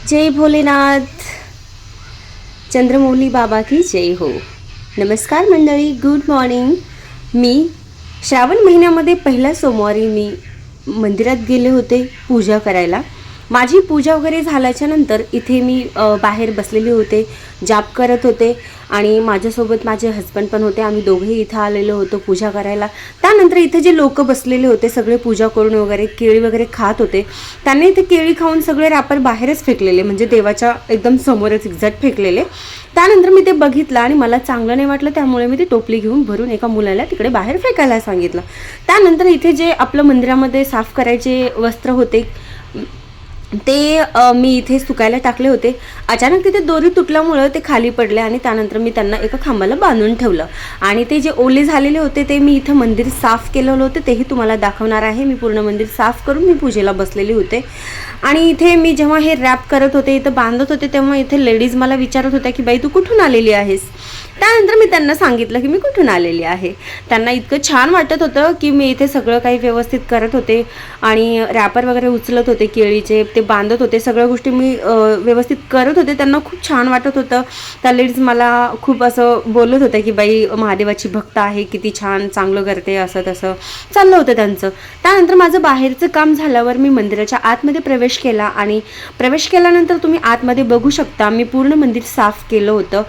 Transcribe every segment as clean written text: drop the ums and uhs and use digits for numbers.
जय भोलेनाथ, चंद्रमौली बाबा की जय हो. नमस्कार मंडळी, गुड मॉर्निंग. मी श्रावण महिन्यामध्ये पहिल्या सोमवारी मी मंदिरात गेले होते पूजा करायला. माझी पूजा वगैरे झाल्याच्या नंतर इथे मी बाहेर बसलेले होते, जाप करत होते आणि माझ्यासोबत माझे हस्बंड पण होते. आम्ही दोघेही इथं आलेलो होतो पूजा करायला. त्यानंतर इथे जे लोक बसलेले होते सगळे पूजा करून वगैरे केळी वगैरे खात होते. त्यांनी इथे केळी खाऊन सगळे रॅपर बाहेरच फेकलेले, म्हणजे देवाच्या एकदम समोरच एक्झॅक्ट फेकलेले. त्यानंतर मी ते बघितलं आणि मला चांगलं नाही वाटलं, त्यामुळे मी ती टोपली घेऊन भरून एका मुलाला तिकडे बाहेर फेकायला सांगितलं. त्यानंतर इथे जे आपलं मंदिरामध्ये साफ करायचे वस्त्र होते ते मी इथे सुकायला टाकले होते. अचानक तिथे दोरी तुटल्यामुळं ते खाली पडले आणि त्यानंतर मी त्यांना एका खांबाला बांधून ठेवलं आणि ते जे ओले झालेले होते ते मी इथं मंदिर साफ केलेलं होतं, तेही तुम्हाला दाखवणार आहे. मी पूर्ण मंदिर साफ करून मी पूजेला बसलेली होते आणि इथे मी जेव्हा हे रॅप करत होते, इथं बांधत होते, तेव्हा इथे लेडीज मला विचारत होत्या की बाई तू कुठून आलेली आहेस. त्यानंतर मी त्यांना सांगितलं की मी कुठून आलेली आहे. त्यांना इतकं छान वाटत होतं की मी इथे सगळं काही व्यवस्थित करत होते आणि रॅपर वगैरे उचलत होते, केळीचे ते बांधत होते, सगळ्या गोष्टी मी व्यवस्थित करत होते. त्यांना खूप छान वाटत होतं. त्या लेडीज मला खूप असं बोलत होत्या की बाई महादेवाची भक्त आहे, किती छान चांगलं करते, असं तसं चाललं होतं त्यांचं. त्यानंतर माझं बाहेरचं काम झाल्यावर मी मंदिराच्या आतमध्ये प्रवेश केला आणि प्रवेश केल्यानंतर तुम्ही आतमध्ये बघू शकता मी पूर्ण मंदिर साफ केलं होतं.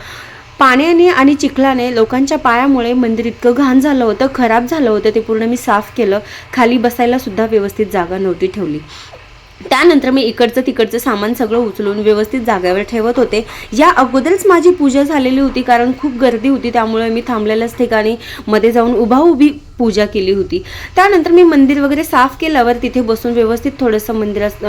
पाण्याने आणि चिखलाने लोकांच्या पायामुळे मंदिर इतकं घाण झालं होतं, खराब झालं होतं. ते पूर्ण मी साफ केलं. खाली बसायला सुद्धा व्यवस्थित जागा नव्हती ठेवली. त्यानंतर मी इकडचं तिकडचं सामान सगळं उचलून व्यवस्थित जागेवर ठेवत होते. या अगोदरच माझी पूजा झालेली होती, कारण खूप गर्दी होती, त्यामुळे मी थांबलेल्याच ठिकाणी मध्ये जाऊन उभी पूजा केली होती. त्यानंतर मी मंदिर वगैरे साफ केल्यावर तिथे बसून व्यवस्थित थोडंसं मंदिरात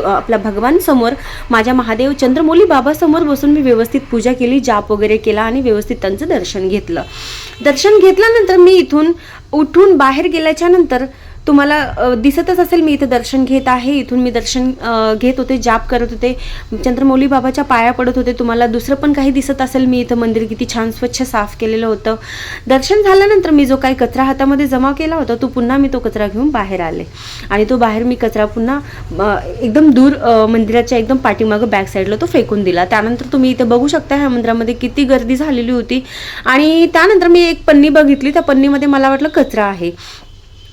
आपल्या भगवान समोर, माझ्या महादेव चंद्रमौली बाबासमोर बसून मी व्यवस्थित पूजा केली, जाप वगैरे केला आणि व्यवस्थित त्यांचं दर्शन घेतलं. दर्शन घेतल्यानंतर मी इथून उठून बाहेर गेल्याच्या नंतर तुम्हाला दिसतच असेल मी इथं दर्शन घेत आहे. इथून मी दर्शन घेत होते, जाप करत होते, चंद्रमौली बाबाच्या पाया पडत होते. तुम्हाला दुसरं पण काही दिसत असेल, मी इथं मंदिर किती छान स्वच्छ साफ केलेलं होतं. दर्शन झाल्यानंतर मी जो काही कचरा हातामध्ये जमा केला होता तो पुन्हा मी तो कचरा घेऊन बाहेर आले आणि तो बाहेर मी कचरा पुन्हा एकदम दूर मंदिराच्या एकदम पाठीमागं बॅक साईडला तो फेकून दिला. त्यानंतर तुम्ही इथे बघू शकता ह्या मंदिरामध्ये किती गर्दी झालेली होती. आणि त्यानंतर मी एक पन्नी बघितली, त्या पन्नीमध्ये मला वाटलं कचरा आहे,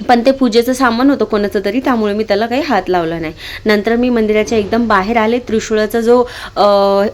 पण ते पूजेचं सामान होतं कोणाचं तरी, त्यामुळे मी त्याला काही हात लावला नाही. नंतर मी मंदिराच्या एकदम बाहेर आले. त्रिशूळाचा जो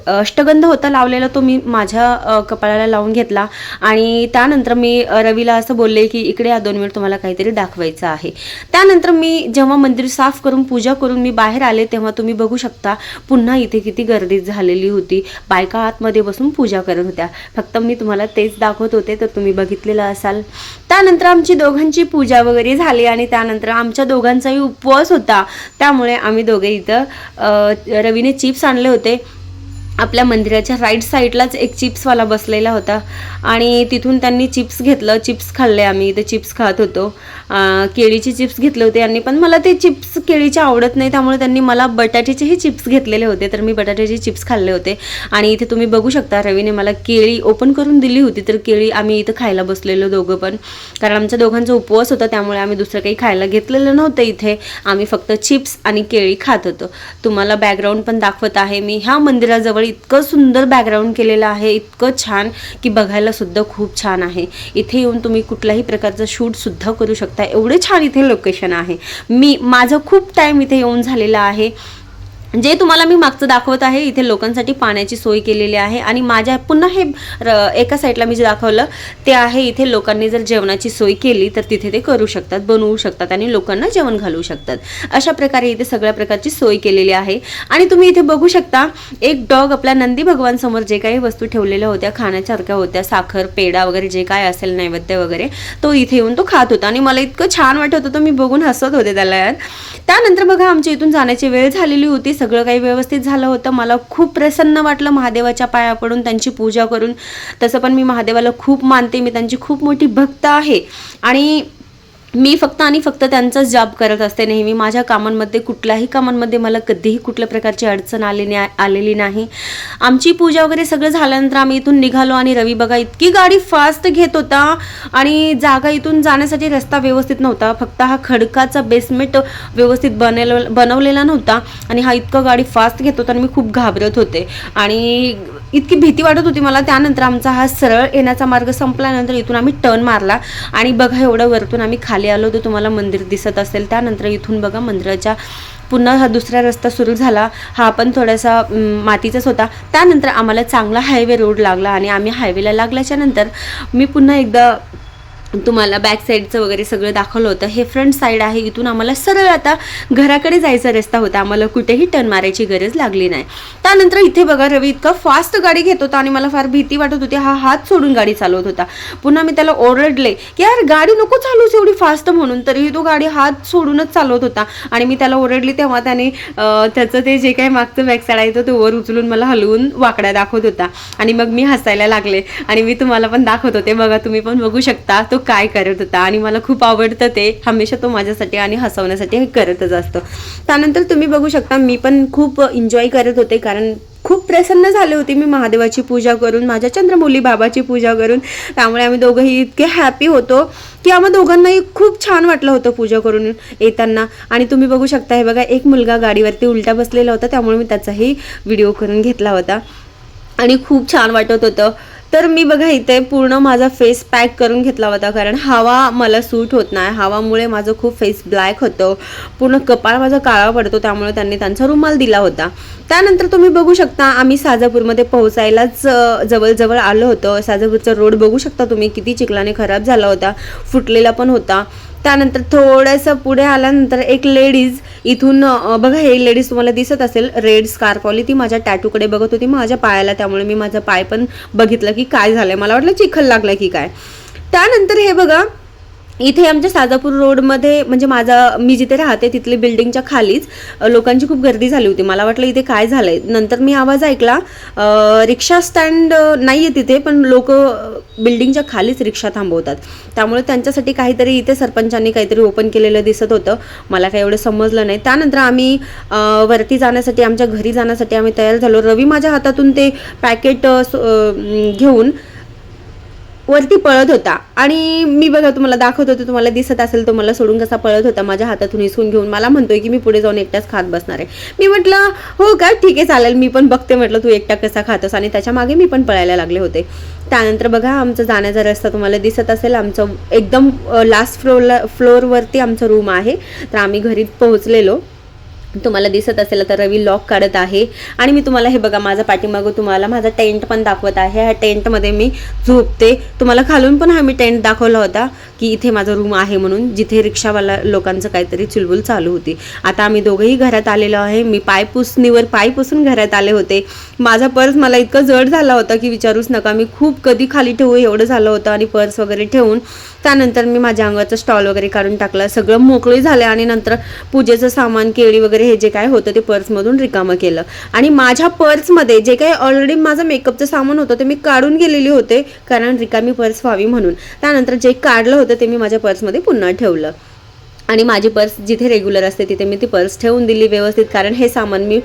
अष्टगंध होता लावलेला तो मी माझ्या कपाळाला लावून घेतला आणि त्यानंतर मी रवीला असं बोलले की इकडे या 2 मिनिट, तुम्हाला काहीतरी दाखवायचं आहे. त्यानंतर मी जेव्हा मंदिर साफ करून पूजा करून मी बाहेर आले तेव्हा तुम्ही बघू शकता पुन्हा इथे किती गर्दी झालेली होती. बायका आतमध्ये बसून पूजा करत होत्या. फक्त मी तुम्हाला तेच दाखवत होते, तर तुम्ही बघितलेलं असाल. त्यानंतर आमची दोघांची पूजा वगैरे झाली आणि त्यानंतर आमच्या दोघांचाही उपवास होता, त्यामुळे आम्ही दोघे इथं रवीने चिप्स आणले होते. आपल्या मंदिराच्या राईट साईडलाच एक चिप्सवाला बसलेला होता आणि तिथून त्यांनी चिप्स घेतलं, चिप्स खाल्ले. आम्ही इथे चिप्स खात होतो. केळीचे चिप्स घेतले होते यांनी, पण मला ते चिप्स केळीचे आवडत नाही, त्यामुळे त्यांनी मला बटाट्याचेही चिप्स घेतलेले होते, तर मी बटाट्याचे चिप्स खाल्ले होते. आणि इथे तुम्ही बघू शकता रवीने मला केळी ओपन करून दिली होती, तर केळी आम्ही इथं खायला बसलेलो दोघं पण, कारण आमच्या दोघांचा उपवास होता, त्यामुळे आम्ही दुसरं काही खायला घेतलेलं नव्हतं. इथे आम्ही फक्त चिप्स आणि केळी खात होतो. तुम्हाला बॅकग्राऊंड पण दाखवत आहे मी. ह्या मंदिराजवळ इतकं सुंदर बॅकग्राऊंड केलेलं आहे, इतकं छान की बघायला सुद्धा खूप छान आहे. इथे येऊन तुम्ही कुठल्याही प्रकारचं शूट सुद्धा करू शकता, एवढे छान इथे लोकेशन आहे. माझं खूप टाइम इथे येऊन झालेला आहे. जे तुम्हाला मी मागचं दाखवत आहे, इथे लोकांसाठी पाण्याची सोय केलेली आहे आणि माझ्या पुन्हा हे एका साईडला मी जे दाखवलं ते आहे, इथे लोकांनी जर जेवणाची सोय केली तर तिथे ते करू शकतात, बनवू शकतात आणि लोकांना जेवण घालू शकतात. अशा प्रकारे इथे सगळ्या प्रकारची सोय केलेली आहे. आणि तुम्ही इथे बघू शकता एक डॉग आपल्या नंदी भगवान समोर जे काही वस्तू ठेवलेल्या होत्या खाण्यासारख्या होत्या, साखर पेढा वगैरे जे काय असेल नैवेद्य वगैरे, तो इथे येऊन तो खात होता आणि मला इतकं छान वाटत होतं, मी बघून हसत होते त्याला यार. त्यानंतर बघा आमच्या इथून जाण्याची वेळ झालेली होती. सगळं काही व्यवस्थित झालं होतं. मला खूप प्रसन्न वाटलं महादेवाच्या पाया पडून त्यांची पूजा करून. तसं पण मी महादेवाला खूप मानते, मी त्यांची खूप मोठी भक्त आहे आणि मी फक्त आणि फक्त त्यांचाच जॉब करत असते नेहमी. माझ्या कामांमध्ये कुठल्याही कामांमध्ये मला कधीही कुठल्या प्रकारची अडचण आलेली नाही. आमची पूजा वगैरे सगळं झाल्यानंतर आम्ही इथून निघालो आणि रवी बघा इतकी गाडी फास्ट घेत होता आणि जागा इथून जाण्यासाठी रस्ता व्यवस्थित नव्हता. फक्त हा खडकाचा बेसमेंट व्यवस्थित बनवलेला नव्हता आणि हा इतकं गाडी फास्ट घेत होता आणि मी खूप घाबरत होते आणि इतकी भीती वाटत होती मला. त्यानंतर आमचा हा सरळ येण्याचा मार्ग संपल्यानंतर इथून आम्ही टर्न मारला आणि बघा एवढं वरतून आम्ही खाली आलो तर तुम्हाला मंदिर दिसत असेल. त्यानंतर इथून बघा मंदिराच्या पुन्हा हा दुसरा रस्ता सुरू झाला. हा पण थोडासा मातीचाच होता. त्यानंतर आम्हाला चांगला हायवे रोड लागला आणि आम्ही हायवेला लागल्याच्या नंतर मी पुन्हा एकदा तुम्हाला बॅक साईडचं वगैरे सगळं दाखवलं होतं. हे फ्रंट साईड आहे. इथून आम्हाला सरळ आता घराकडे जायचा रस्ता होता. आम्हाला कुठेही टर्न मारायची गरज लागली नाही. त्यानंतर इथे बघा रवी इतका फास्ट गाडी घेत होता आणि मला फार भीती वाटत होती. हा हात सोडून गाडी चालवत होता. पुन्हा मी त्याला ओरडले की यार गाडी नको चालूच एवढी फास्ट म्हणून, तरीही तो गाडी हात सोडूनच चालवत होता आणि मी त्याला ओरडली तेव्हा त्याने त्याचं ते जे काही मागचं बॅक साईड आहे तो वर उचलून मला हलवून वाकड्या दाखवत होता आणि मग मी हसायला लागले आणि मी तुम्हाला पण दाखवत होते. बघा तुम्ही पण बघू शकता तो काय करत होता आणि मला खूप आवडतं ते. हमेशा तो माझ्यासाठी आणि हसवण्यासाठी हे करतच असतो. त्यानंतर तुम्ही बघू शकता मी पण खूप एन्जॉय करत होते कारण खूप प्रसन्न झाले होते मी महादेवाची पूजा करून, माझ्या चंद्रमौली बाबाची पूजा करून. त्यामुळे आम्ही दोघंही इतके हॅपी होतो की आम्हा दोघांनाही खूप छान वाटलं होतं पूजा करून येताना. आणि तुम्ही बघू शकता हे बघा एक मुलगा गाडीवरती उलटा बसलेला होता त्यामुळे मी त्याचाही व्हिडिओ करून घेतला होता आणि खूप छान वाटत होतं. तर मी बघा इथे पूर्ण माझा फेस पॅक करून घेतला होता कारण हवा मला सूट होत नाही. हवामुळे माझं खूप फेस ब्लॅक होतं, पूर्ण कपाळ माझा काळा पडतो, त्यामुळे त्यांनी त्यांचा रुमाल दिला होता. त्यानंतर तुम्ही बघू शकता आम्ही साजापूरमध्ये पोहोचायलाच जवळ आलो होतो. साजापूरचा रोड बघू शकता तुम्ही किती चिखलाने खराब झाला होता, फुटलेला पण होता. त्यानंतर थोडंसं पुढे आल्यानंतर एक लेडीज इथून बघा हे लेडीज तुम्हाला दिसत असेल रेड स्कार्फवाली, ती माझ्या टॅटूकडे बघत होती माझ्या पायाला. त्यामुळे मी माझा पाय पण बघितलं की काय झालंय, मला वाटलं चिखल लागलाय की काय. त्यानंतर हे बघा इथे आमच्या साजापूर रोडमध्ये म्हणजे मी जिथे राहते तिथली बिल्डिंगच्या खालीच लोकांची खूप गर्दी झाली होती. मला वाटलं इथे काय झालंय. नंतर मी आवाज ऐकला रिक्षा स्टँड नाही आहे तिथे, पण लोक बिल्डिंगच्या खालीच रिक्षा थांबवतात. त्यामुळे त्यांच्यासाठी काहीतरी इथे सरपंचांनी काहीतरी ओपन केलेलं दिसत होतं. मला काही एवढं समजलं नाही. त्यानंतर आम्ही वरती जाण्यासाठी आमच्या घरी जाण्यासाठी आम्ही तयार झालो. रवी माझ्या हातातून ते पॅकेट घेऊन वरती पळत होता आणि मी बघा तुम्हाला दाखवत होते, तुम्हाला दिसत असेल तो मला सोडून कसा पळत होता माझ्या हातातून हिसकून घेऊन. मला म्हणतोय की मी पुढे जाऊन एकटाच खात बसणार आहे. मी म्हटलं हो का ठीक आहे चालेल, मी पण बघते म्हटलं तू एकटा कसा खातोस, आणि त्याच्या मागे मी पण पळायला लागले होते. त्यानंतर बघा आमचा जाण्याचा रस्ता तुम्हाला दिसत असेल. आमचं एकदम लास्ट फ्लोअरवरती आमचं रूम आहे. तर आम्ही घरी पोहोचलेलो तुम्हाला दिसत असेल. आता रवी लॉक काढत आहे आणि मी तुम्हाला हे बघा माझा पाठीमागं तुम्हाला माझा टेंट पण दाखवत आहे. ह्या टेंटमध्ये मी झोपते. तुम्हाला खालून पण मी टेंट दाखवला होता की इथे माझा रूम आहे म्हणून, जिथे रिक्षावाला लोकांचं काहीतरी चुलबुल चालू होती. आता आम्ही दोघंही घरात आलेलो आहे. मी पाय पुसून घरात आले होते. माझा पर्स मला इतकं जड झाला होता की विचारूच नका. मी खूप कधी खाली ठेवू एवढं झालं होतं आणि पर्स वगैरे ठेवून त्यानंतर मी माझ्या अंगाचं स्टॉल वगैरे काढून टाकलं. सगळं मोकळे झाले आणि नंतर पूजेचं सामान केळी वगैरे हे जे काय होतं ते पर्समधून रिकामं केलं. आणि माझ्या पर्समध्ये जे काही ऑलरेडी माझं मेकअपचं सामान होतं ते मी काढून गेलेले होते कारण रिकामी पर्स व्हावी म्हणून. त्यानंतर जे काढलं होतं ते मी माझ्या पर्समध्ये पुन्हा ठेवलं आणि माझी पर्स जिथे रेग्युलर असते तिथे मी ती पर्स ठेवून दिली व्यवस्थित, कारण हे सामान मी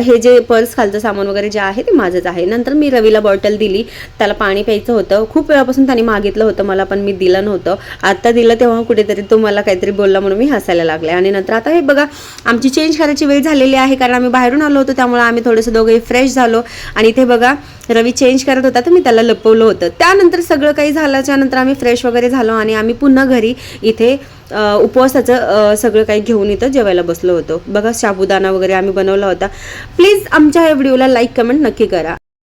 हे जे पर्स खालचं सामान वगैरे जे आहे ते माझंच आहे. नंतर मी रवीला बॉटल दिली, त्याला पाणी प्यायचं होतं. खूप वेळापासून त्याने मागितलं होतं मला, पण मी दिलं नव्हतं. आता दिलं तेव्हा कुठेतरी तो मला काहीतरी बोलला म्हणून मी हसायला लागले. आणि नंतर आता हे बघा आमची चेंज करायची वेळ झालेली आहे कारण आम्ही बाहेरून आलो होतो, त्यामुळे आम्ही थोडंसं दोघंही फ्रेश झालो. आणि इथे बघा रवी चेंज करत होता तर मी त्याला लपवलं होतं. त्यानंतर सगळं काही झाल्याच्या नंतर आम्ही फ्रेश वगैरे झालो आणि आम्ही पुन्हा घरी इथे उपवासाचं सगळं काही घेऊन इथं जेवायला बसलो होतो. बघा साबुदाणा वगैरे आम्ही बनवला होता. प्लीज आमच्या या व्हिडिओला लाईक कमेंट नक्की करा.